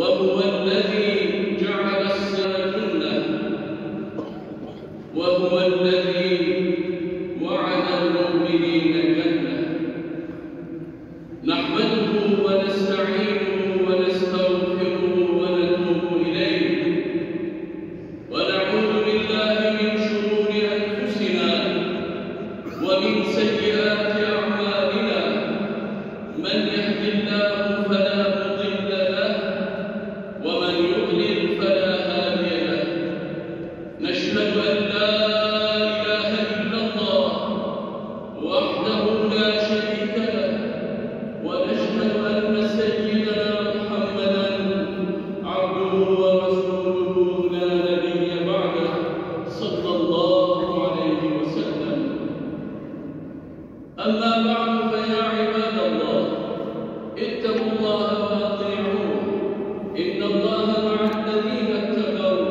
وهو الذي جعل السماء جنة وهو الذي وعد المؤمنين جنة نحمده ونستعينه ونستغفره ونتوب إليه ونعوذ بالله من شرور أنفسنا ومن سيئات أعمالنا من يهد الله فلا مضل له ومن يضلل فلا هادي له نشهد أن لا إله إلا الله وحده لا شريك له ونشهد أن سيدنا محمدا عبده ورسوله لا نبي بعده صلى الله عليه وسلم أما بعد فيا عباد الله اتقوا الله وأطيعوه إن الله مع الذين اتقوا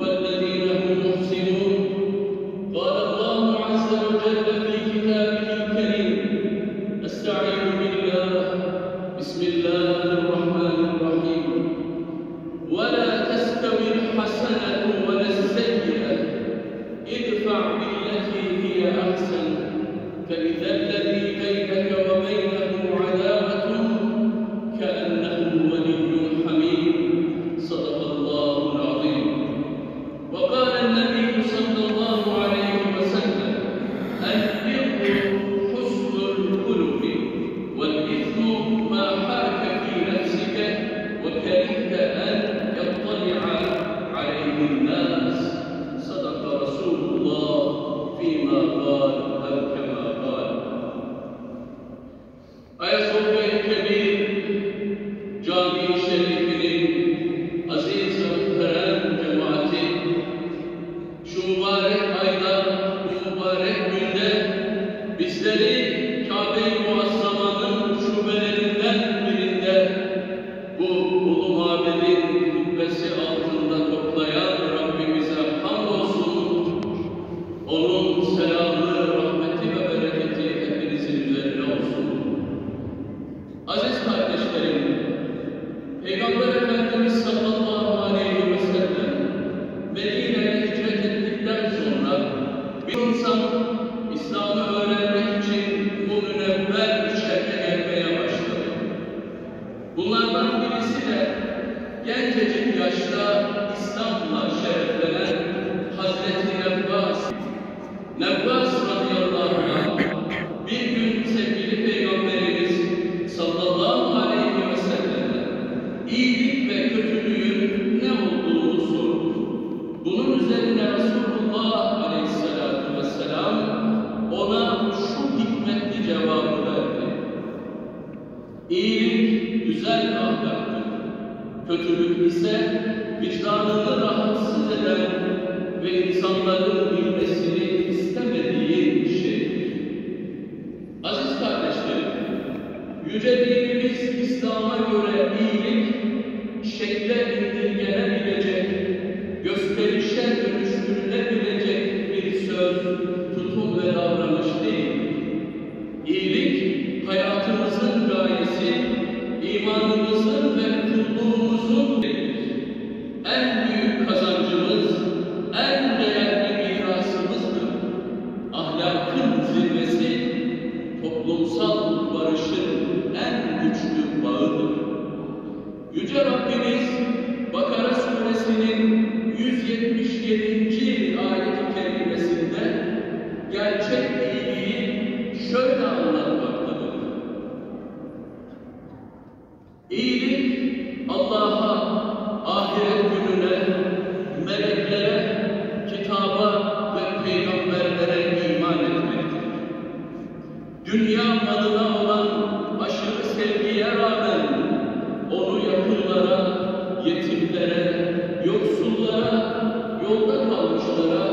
والذين هم محسنون قال الله عز وجل في كتابه الكريم أستعين بالله بسم الله الرحمن الرحيم ولا تستوي الحسنة ولا السيئة ادفع بالتي هي أحسن فإذا الذي بينك وبينه عداوة كأنه ولي حميم صدق الله العظيم وقال النبي صلى الله عليه وسلم البر حسن الخلق والإثم ما حاك في نفسك وكرهت أن يطلع عليه الناس صدق رسول الله فيما قال أو كما قال Ayasofya-i Kebir Camii Şerifinin aziz ve muhterem cemaati şu mübarek ayda, bu mübarek günde bizleri Kabe-i Muazzama'nın şubelerinden birinde bu ulu mabedin kubbesi altında toplayan Rabbimize hamdolsun. Onun selamı, rahmeti ve bereketi hepinizin üzerine olsun. Aziz kardeşlerim, Peygamber Efendimiz sallallahu aleyhi ve sellem Medine'ye hicret ettikten sonra bir insan İslam'ı öğrenmek için bu münevver şehre gelmeye başladı. Bunlardan birisi de gencecik yaşta İslam'la şereflenen Hazreti Nebbas. Nebbas radıyallahu anh bir gün sevgili Peygamberimiz sallallahu aleyhi ve sellem iyilik ve kötülüğün ne olduğunu sordu. Bunun üzerine Resulullah aleyhissalatu vesselam ona şu hikmetli cevabı verdi. İyilik güzel ahlaktır. Kötülük ise vicdanını rahatsız eden ve insanların bilmesini istemediği şeydir. Aziz kardeşlerim, yüce dinimiz İslam'a göre iyilik, şekle indirgenebilecek, gösterişe dönüştürülebilecek bir söz, tutum ve davranış değil. İyilik, hayatımızın gayesi, imanımızın ve kulluğumuzun değildir. En büyük kazancımız, en değerli mirasımızdır. Ahlakın zirvesi, toplumsal barışın en güçlü bağıdır. Yüce Rabbimiz Bakara Suresinin 177. ayet-i kerimesinde gerçek iyiliği şöyle anlatmaktadır. İyilik Allah'a, ahiret gününe, meleklere, kitaba ve peygamberlere iman etmektir. Dünya malına olan aşırı sevgiye rağmen onu yakınlara, yetimlere, yoksullara, yolda kalmışlara,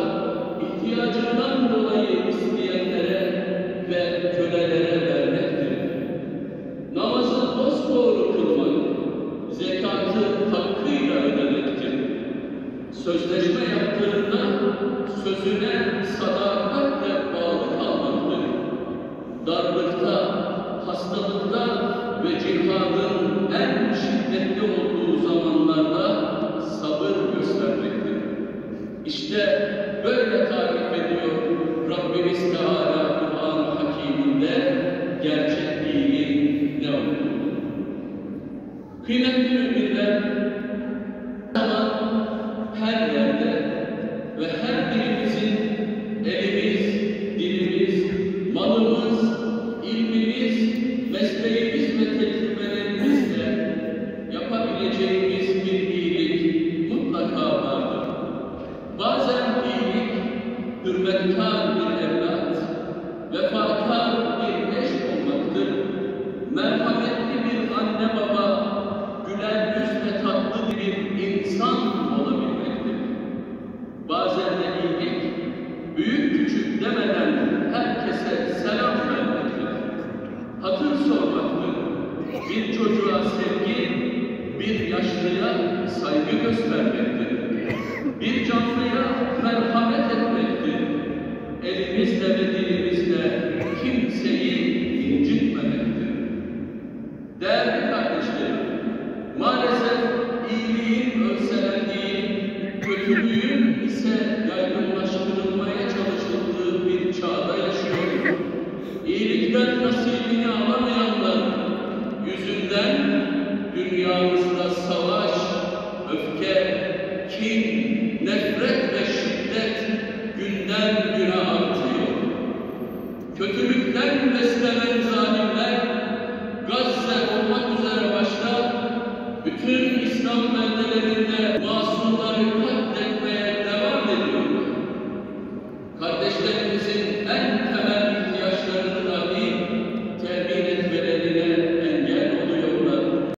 ihtiyacından dolayı isteyenlere ve kölelere vermektir. Namazı dosdoğru kılmak, zekatı hakkıyla ödemektir. Sözleşme yaptığında sözüne sadakatle bağlı kalmaktır. darlıkta, hastalıkta ve cihadın en şiddetli olduğu zamanlarda İşte böyle tarif ediyor Rabbimiz Teala Kur'an-ı Hakîm'inde gerçek iyilik ne olur? Kıymetli müminler, her yerde ve her birimizin elimiz, dilimiz, malımız, ilmimiz, mesleğimiz ve tecrübelerimizle yapabileceğimiz bir iyilik mutlaka vardır. Bazen iyilik, hürmetkar bir evlat, vefakar bir eş olmaktır, merhametli bir anne baba, güler yüz ve tatlı bir insan olabilmektir. Bazen de iyilik, büyük küçük demeden herkese selam vermektir. Hatır sormaktır. Bir çocuğa sevgi, bir yaşlıya saygı göstermektir. Bir canlıya merhamet etmektir. Elimizle ve dilimizle kimseyi incitmemektir. Değerli